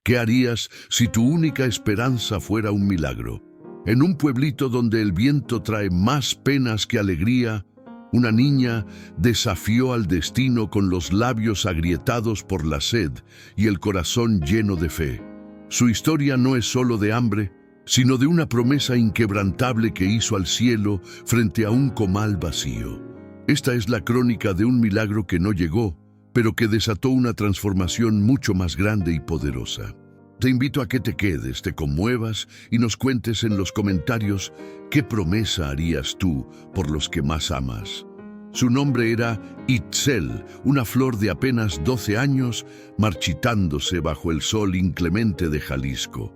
¿Qué harías si tu única esperanza fuera un milagro? En un pueblito donde el viento trae más penas que alegría, una niña desafió al destino con los labios agrietados por la sed y el corazón lleno de fe. Su historia no es solo de hambre, sino de una promesa inquebrantable que hizo al cielo frente a un comal vacío. Esta es la crónica de un milagro que no llegó, pero que desató una transformación mucho más grande y poderosa. Te invito a que te quedes, te conmuevas y nos cuentes en los comentarios qué promesa harías tú por los que más amas. Su nombre era Itzel, una flor de apenas 12 años, marchitándose bajo el sol inclemente de Jalisco.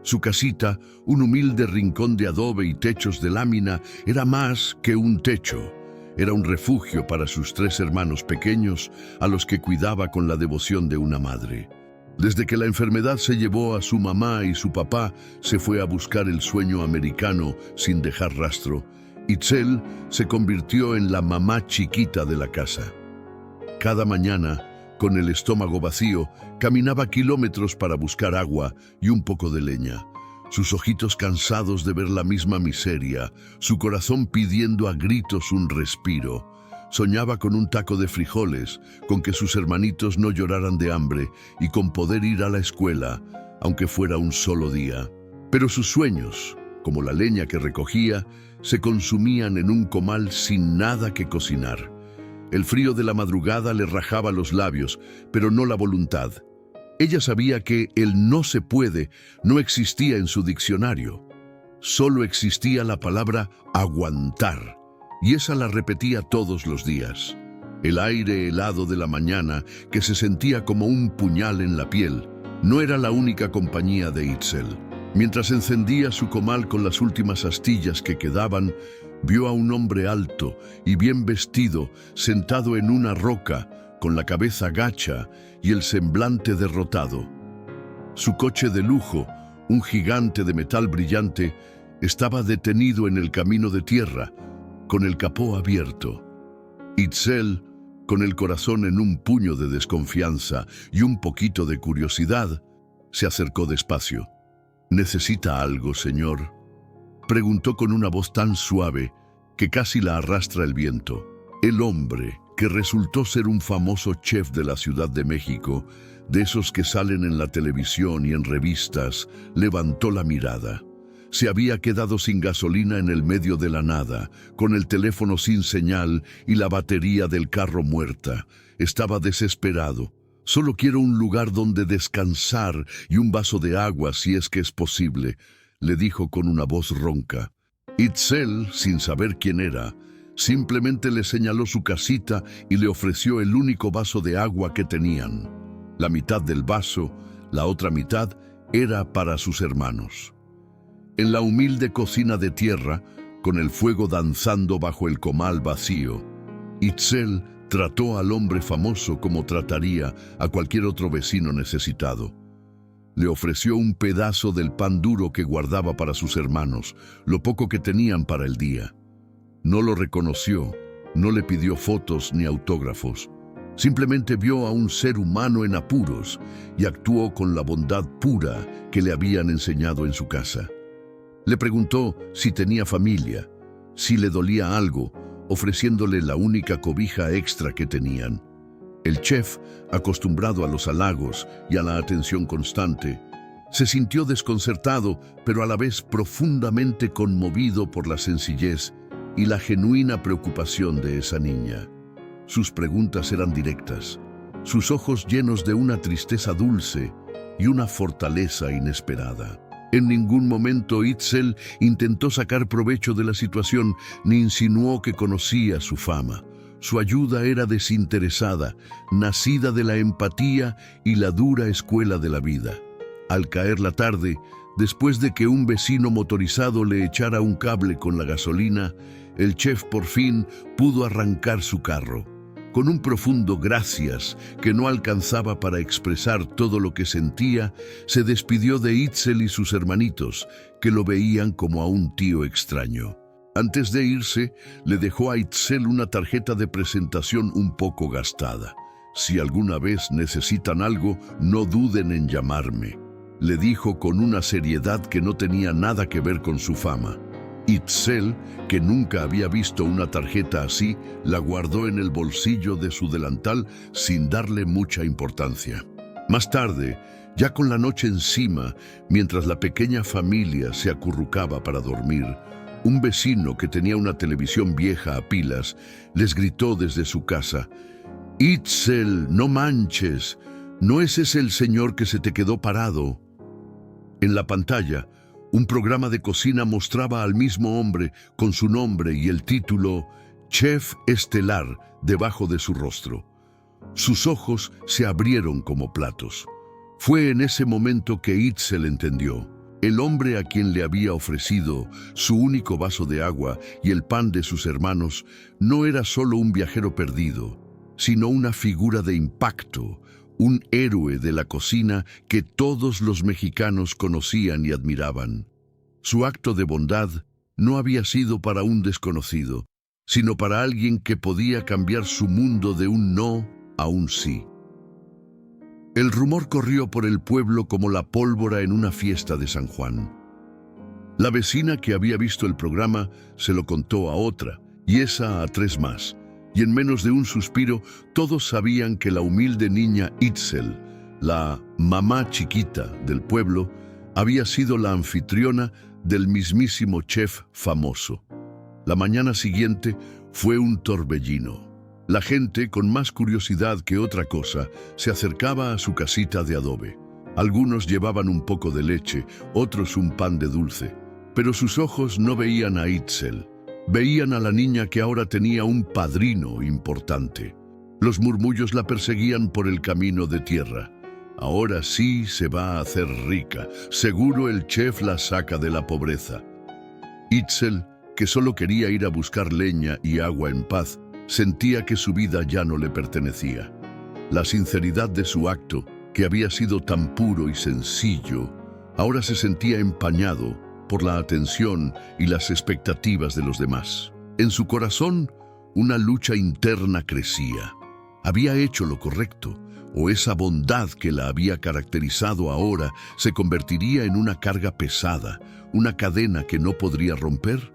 Su casita, un humilde rincón de adobe y techos de lámina, era más que un techo. Era un refugio para sus 3 hermanos pequeños, a los que cuidaba con la devoción de una madre. Desde que la enfermedad se llevó a su mamá y su papá, se fue a buscar el sueño americano sin dejar rastro. Itzel se convirtió en la mamá chiquita de la casa. Cada mañana, con el estómago vacío, caminaba kilómetros para buscar agua y un poco de leña. Sus ojitos cansados de ver la misma miseria, su corazón pidiendo a gritos un respiro. Soñaba con un taco de frijoles, con que sus hermanitos no lloraran de hambre y con poder ir a la escuela, aunque fuera un solo día. Pero sus sueños, como la leña que recogía, se consumían en un comal sin nada que cocinar. El frío de la madrugada le rajaba los labios, pero no la voluntad. Ella sabía que el no se puede no existía en su diccionario. Solo existía la palabra aguantar. Y esa la repetía todos los días. El aire helado de la mañana, que se sentía como un puñal en la piel, no era la única compañía de Itzel. Mientras encendía su comal con las últimas astillas que quedaban, vio a un hombre alto y bien vestido, sentado en una roca, con la cabeza gacha y el semblante derrotado. Su coche de lujo, un gigante de metal brillante, estaba detenido en el camino de tierra, con el capó abierto. Itzel, con el corazón en un puño de desconfianza y un poquito de curiosidad, se acercó despacio. ¿Necesita algo, señor?, preguntó con una voz tan suave que casi la arrastra el viento. El hombre, que resultó ser un famoso chef de la Ciudad de México, de esos que salen en la televisión y en revistas, levantó la mirada. Se había quedado sin gasolina en el medio de la nada, con el teléfono sin señal y la batería del carro muerta. Estaba desesperado. Solo quiero un lugar donde descansar y un vaso de agua si es que es posible, le dijo con una voz ronca. Itzel, sin saber quién era, simplemente le señaló su casita y le ofreció el único vaso de agua que tenían. La mitad del vaso, la otra mitad, era para sus hermanos. En la humilde cocina de tierra, con el fuego danzando bajo el comal vacío, Itzel trató al hombre famoso como trataría a cualquier otro vecino necesitado. Le ofreció un pedazo del pan duro que guardaba para sus hermanos, lo poco que tenían para el día. No lo reconoció, no le pidió fotos ni autógrafos. Simplemente vio a un ser humano en apuros y actuó con la bondad pura que le habían enseñado en su casa. Le preguntó si tenía familia, si le dolía algo, ofreciéndole la única cobija extra que tenían. El chef, acostumbrado a los halagos y a la atención constante, se sintió desconcertado, pero a la vez profundamente conmovido por la sencillez y la genuina preocupación de esa niña. Sus preguntas eran directas, sus ojos llenos de una tristeza dulce y una fortaleza inesperada. En ningún momento Itzel intentó sacar provecho de la situación ni insinuó que conocía su fama. Su ayuda era desinteresada, nacida de la empatía y la dura escuela de la vida. Al caer la tarde, después de que un vecino motorizado le echara un cable con la gasolina, el chef por fin pudo arrancar su carro. Con un profundo gracias que no alcanzaba para expresar todo lo que sentía, se despidió de Itzel y sus hermanitos, que lo veían como a un tío extraño. Antes de irse, le dejó a Itzel una tarjeta de presentación un poco gastada. Si alguna vez necesitan algo, no duden en llamarme. le dijo con una seriedad que no tenía nada que ver con su fama. Itzel, que nunca había visto una tarjeta así, la guardó en el bolsillo de su delantal sin darle mucha importancia. Más tarde, ya con la noche encima, mientras la pequeña familia se acurrucaba para dormir, un vecino que tenía una televisión vieja a pilas les gritó desde su casa: «Itzel, no manches, ¿no ese es el señor que se te quedó parado?». En la pantalla, un programa de cocina mostraba al mismo hombre con su nombre y el título Chef Estelar debajo de su rostro. Sus ojos se abrieron como platos. Fue en ese momento que Itzel entendió. El hombre a quien le había ofrecido su único vaso de agua y el pan de sus hermanos no era solo un viajero perdido, sino una figura de impacto, un héroe de la cocina que todos los mexicanos conocían y admiraban. Su acto de bondad no había sido para un desconocido, sino para alguien que podía cambiar su mundo de un no a un sí. El rumor corrió por el pueblo como la pólvora en una fiesta de San Juan. La vecina que había visto el programa se lo contó a otra, y esa a 3 más. Y en menos de un suspiro, todos sabían que la humilde niña Itzel, la mamá chiquita del pueblo, había sido la anfitriona del mismísimo chef famoso. La mañana siguiente fue un torbellino. La gente, con más curiosidad que otra cosa, se acercaba a su casita de adobe. Algunos llevaban un poco de leche, otros un pan de dulce. Pero sus ojos no veían a Itzel. Veían a la niña que ahora tenía un padrino importante. Los murmullos la perseguían por el camino de tierra. Ahora sí se va a hacer rica. Seguro el chef la saca de la pobreza. Itzel, que solo quería ir a buscar leña y agua en paz, sentía que su vida ya no le pertenecía. La sinceridad de su acto, que había sido tan puro y sencillo, ahora se sentía empañado por la atención y las expectativas de los demás. En su corazón, una lucha interna crecía. ¿Había hecho lo correcto? ¿O esa bondad que la había caracterizado ahora se convertiría en una carga pesada, una cadena que no podría romper?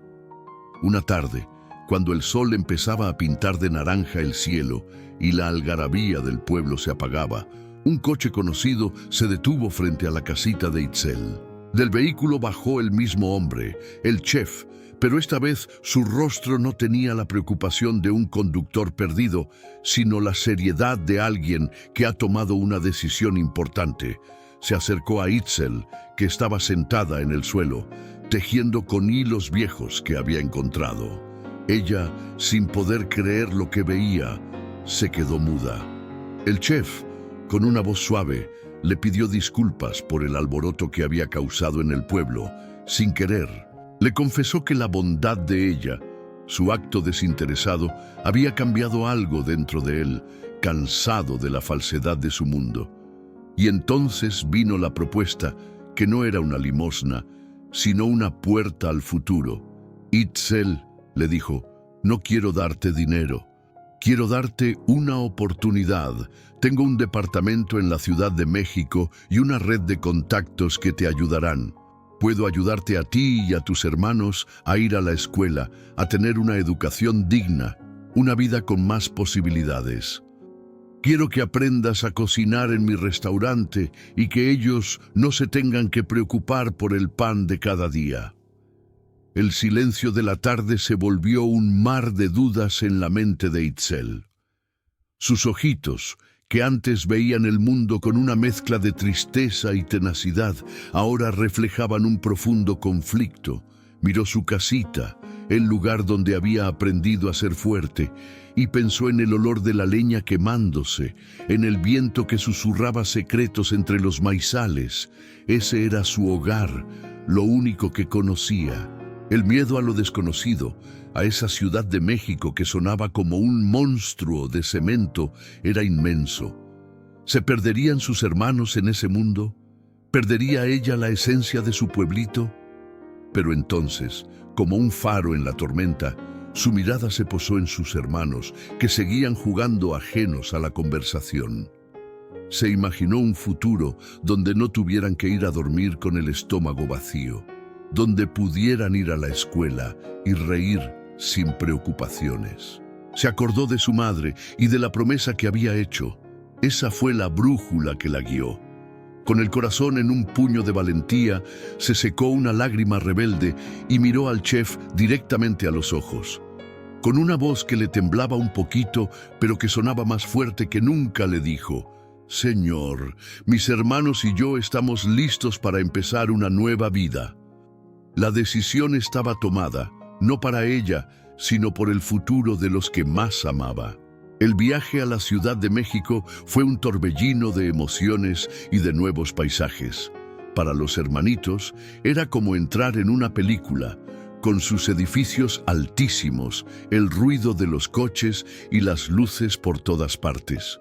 Una tarde, cuando el sol empezaba a pintar de naranja el cielo y la algarabía del pueblo se apagaba, un coche conocido se detuvo frente a la casita de Itzel. Del vehículo bajó el mismo hombre, el chef, pero esta vez su rostro no tenía la preocupación de un conductor perdido, sino la seriedad de alguien que ha tomado una decisión importante. Se acercó a Itzel, que estaba sentada en el suelo, tejiendo con hilos viejos que había encontrado. Ella, sin poder creer lo que veía, se quedó muda. El chef, con una voz suave, le pidió disculpas por el alboroto que había causado en el pueblo. Sin querer, le confesó que la bondad de ella, su acto desinteresado, había cambiado algo dentro de él, cansado de la falsedad de su mundo. Y entonces vino la propuesta, que no era una limosna, sino una puerta al futuro. Itzel, le dijo, no quiero darte dinero. Quiero darte una oportunidad. Tengo un departamento en la Ciudad de México y una red de contactos que te ayudarán. Puedo ayudarte a ti y a tus hermanos a ir a la escuela, a tener una educación digna, una vida con más posibilidades. Quiero que aprendas a cocinar en mi restaurante y que ellos no se tengan que preocupar por el pan de cada día. El silencio de la tarde se volvió un mar de dudas en la mente de Itzel. Sus ojitos, que antes veían el mundo con una mezcla de tristeza y tenacidad, ahora reflejaban un profundo conflicto. Miró su casita, el lugar donde había aprendido a ser fuerte, y pensó en el olor de la leña quemándose, en el viento que susurraba secretos entre los maizales. Ese era su hogar, lo único que conocía. El miedo a lo desconocido, a esa Ciudad de México que sonaba como un monstruo de cemento, era inmenso. ¿Se perderían sus hermanos en ese mundo? ¿Perdería ella la esencia de su pueblito? Pero entonces, como un faro en la tormenta, su mirada se posó en sus hermanos, que seguían jugando ajenos a la conversación. Se imaginó un futuro donde no tuvieran que ir a dormir con el estómago vacío, donde pudieran ir a la escuela y reír sin preocupaciones. Se acordó de su madre y de la promesa que había hecho. Esa fue la brújula que la guió. Con el corazón en un puño de valentía, se secó una lágrima rebelde y miró al chef directamente a los ojos. Con una voz que le temblaba un poquito, pero que sonaba más fuerte que nunca, le dijo: «Señor, mis hermanos y yo estamos listos para empezar una nueva vida». La decisión estaba tomada, no para ella, sino por el futuro de los que más amaba. El viaje a la Ciudad de México fue un torbellino de emociones y de nuevos paisajes. Para los hermanitos era como entrar en una película, con sus edificios altísimos, el ruido de los coches y las luces por todas partes.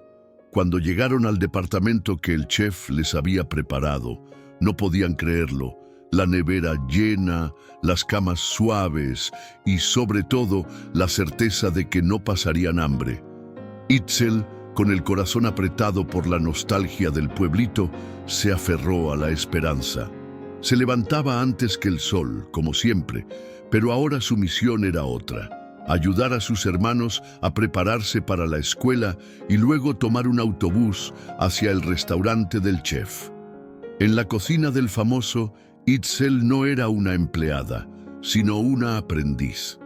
Cuando llegaron al departamento que el chef les había preparado, no podían creerlo. La nevera llena, las camas suaves y, sobre todo, la certeza de que no pasarían hambre. Itzel, con el corazón apretado por la nostalgia del pueblito, se aferró a la esperanza. Se levantaba antes que el sol, como siempre, pero ahora su misión era otra: ayudar a sus hermanos a prepararse para la escuela y luego tomar un autobús hacia el restaurante del chef. En la cocina del famoso, Itzel no era una empleada, sino una aprendiz.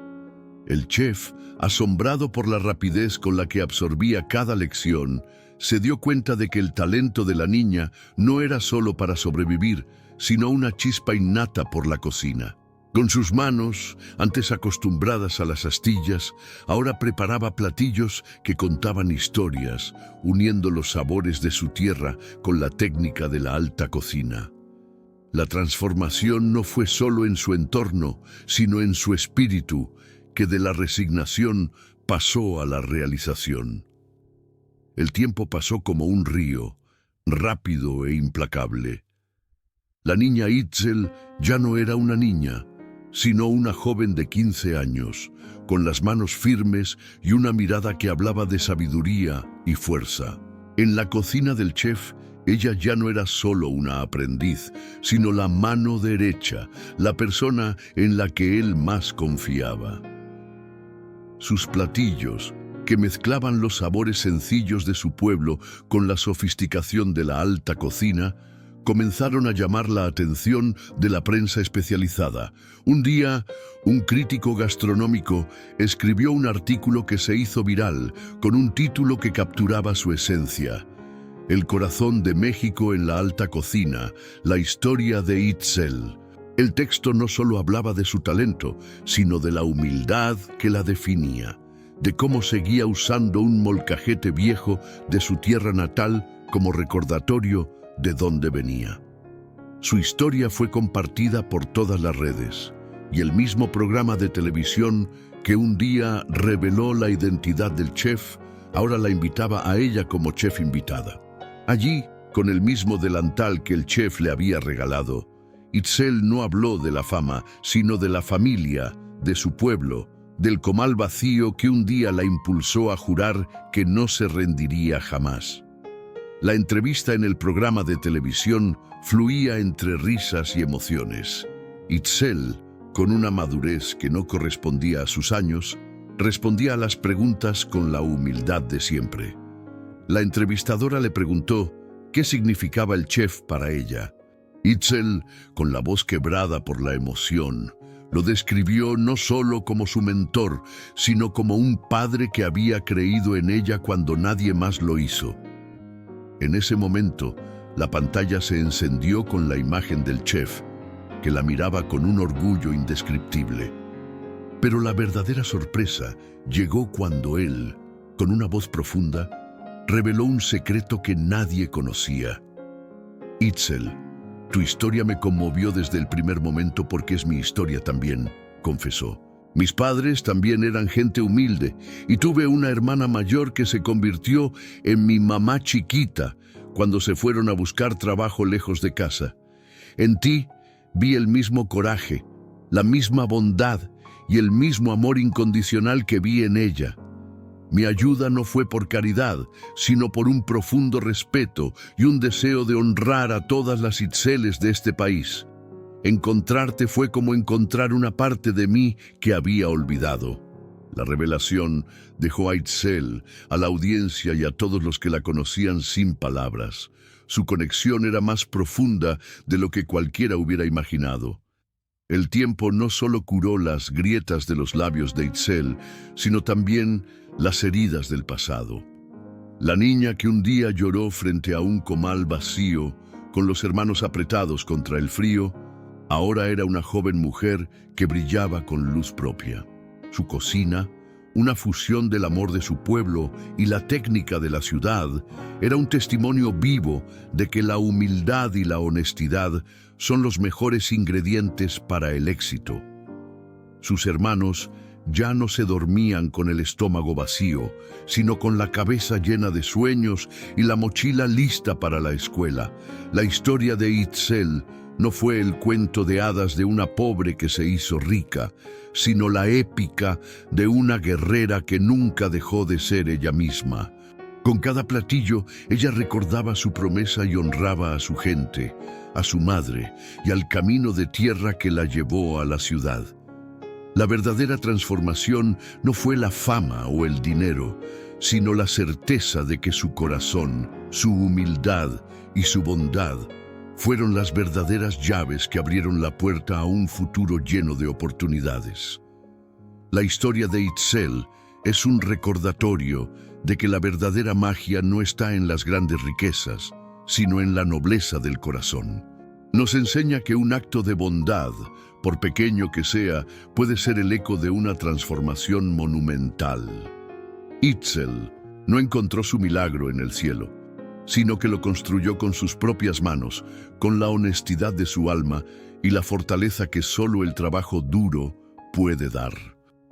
El chef, asombrado por la rapidez con la que absorbía cada lección, se dio cuenta de que el talento de la niña no era solo para sobrevivir, sino una chispa innata por la cocina. Con sus manos, antes acostumbradas a las astillas, ahora preparaba platillos que contaban historias, uniendo los sabores de su tierra con la técnica de la alta cocina. La transformación no fue solo en su entorno, sino en su espíritu, que de la resignación pasó a la realización. El tiempo pasó como un río, rápido e implacable. La niña Itzel ya no era una niña, sino una joven de 15 años, con las manos firmes y una mirada que hablaba de sabiduría y fuerza. En la cocina del chef, ella ya no era solo una aprendiz, sino la mano derecha, la persona en la que él más confiaba. Sus platillos, que mezclaban los sabores sencillos de su pueblo con la sofisticación de la alta cocina, comenzaron a llamar la atención de la prensa especializada. Un día, un crítico gastronómico escribió un artículo que se hizo viral, con un título que capturaba su esencia: El corazón de México en la alta cocina, la historia de Itzel. El texto no solo hablaba de su talento, sino de la humildad que la definía, de cómo seguía usando un molcajete viejo de su tierra natal como recordatorio de dónde venía. Su historia fue compartida por todas las redes, y el mismo programa de televisión que un día reveló la identidad del chef, ahora la invitaba a ella como chef invitada. Allí, con el mismo delantal que el chef le había regalado, Itzel no habló de la fama, sino de la familia, de su pueblo, del comal vacío que un día la impulsó a jurar que no se rendiría jamás. La entrevista en el programa de televisión fluía entre risas y emociones. Itzel, con una madurez que no correspondía a sus años, respondía a las preguntas con la humildad de siempre. La entrevistadora le preguntó qué significaba el chef para ella. Itzel, con la voz quebrada por la emoción, lo describió no solo como su mentor, sino como un padre que había creído en ella cuando nadie más lo hizo. En ese momento, la pantalla se encendió con la imagen del chef, que la miraba con un orgullo indescriptible. Pero la verdadera sorpresa llegó cuando él, con una voz profunda, reveló un secreto que nadie conocía. Itzel, tu historia me conmovió desde el primer momento porque es mi historia también, confesó. Mis padres también eran gente humilde y tuve una hermana mayor que se convirtió en mi mamá chiquita cuando se fueron a buscar trabajo lejos de casa. En ti vi el mismo coraje, la misma bondad y el mismo amor incondicional que vi en ella. Mi ayuda no fue por caridad, sino por un profundo respeto y un deseo de honrar a todas las Itzeles de este país. Encontrarte fue como encontrar una parte de mí que había olvidado. La revelación dejó a Itzel, a la audiencia y a todos los que la conocían sin palabras. Su conexión era más profunda de lo que cualquiera hubiera imaginado. El tiempo no solo curó las grietas de los labios de Itzel, sino también las heridas del pasado. La niña que un día lloró frente a un comal vacío, con los hermanos apretados contra el frío, ahora era una joven mujer que brillaba con luz propia. Su cocina, una fusión del amor de su pueblo y la técnica de la ciudad, era un testimonio vivo de que la humildad y la honestidad son los mejores ingredientes para el éxito. Sus hermanos ya no se dormían con el estómago vacío, sino con la cabeza llena de sueños y la mochila lista para la escuela. La historia de Itzel no fue el cuento de hadas de una pobre que se hizo rica, sino la épica de una guerrera que nunca dejó de ser ella misma. Con cada platillo, ella recordaba su promesa y honraba a su gente, a su madre y al camino de tierra que la llevó a la ciudad. La verdadera transformación no fue la fama o el dinero, sino la certeza de que su corazón, su humildad y su bondad fueron las verdaderas llaves que abrieron la puerta a un futuro lleno de oportunidades. La historia de Itzel es un recordatorio de que la verdadera magia no está en las grandes riquezas, sino en la nobleza del corazón. Nos enseña que un acto de bondad, por pequeño que sea, puede ser el eco de una transformación monumental. Itzel no encontró su milagro en el cielo, sino que lo construyó con sus propias manos, con la honestidad de su alma y la fortaleza que solo el trabajo duro puede dar.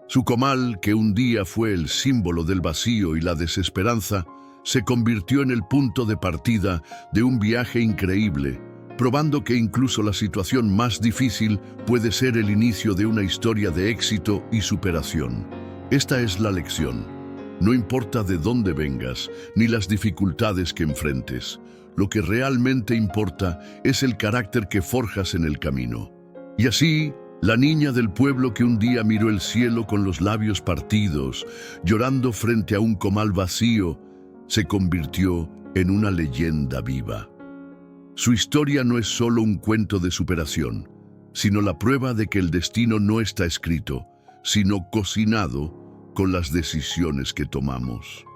Su comal, que un día fue el símbolo del vacío y la desesperanza, se convirtió en el punto de partida de un viaje increíble, probando que incluso la situación más difícil puede ser el inicio de una historia de éxito y superación. Esta es la lección. No importa de dónde vengas, ni las dificultades que enfrentes. Lo que realmente importa es el carácter que forjas en el camino. Y así, la niña del pueblo que un día miró el cielo con los labios partidos, llorando frente a un comal vacío, se convirtió en una leyenda viva. Su historia no es solo un cuento de superación, sino la prueba de que el destino no está escrito, sino cocinado con las decisiones que tomamos.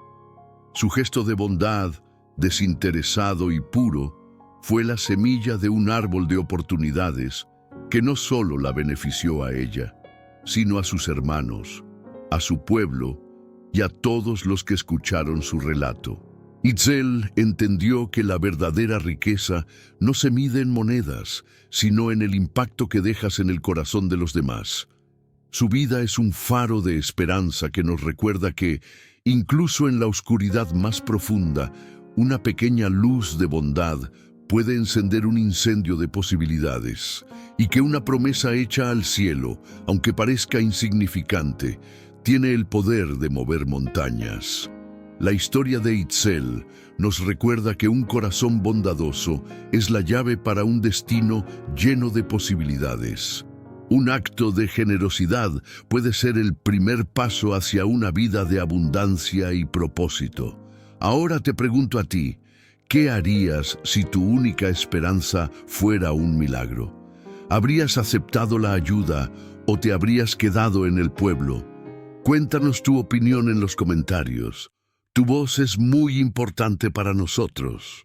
Su gesto de bondad, desinteresado y puro, fue la semilla de un árbol de oportunidades que no solo la benefició a ella, sino a sus hermanos, a su pueblo y a todos los que escucharon su relato. Itzel entendió que la verdadera riqueza no se mide en monedas, sino en el impacto que dejas en el corazón de los demás. Su vida es un faro de esperanza que nos recuerda que, incluso en la oscuridad más profunda, una pequeña luz de bondad puede encender un incendio de posibilidades, y que una promesa hecha al cielo, aunque parezca insignificante, tiene el poder de mover montañas. La historia de Itzel nos recuerda que un corazón bondadoso es la llave para un destino lleno de posibilidades. Un acto de generosidad puede ser el primer paso hacia una vida de abundancia y propósito. Ahora te pregunto a ti, ¿qué harías si tu única esperanza fuera un milagro? ¿Habrías aceptado la ayuda o te habrías quedado en el pueblo? Cuéntanos tu opinión en los comentarios. Tu voz es muy importante para nosotros.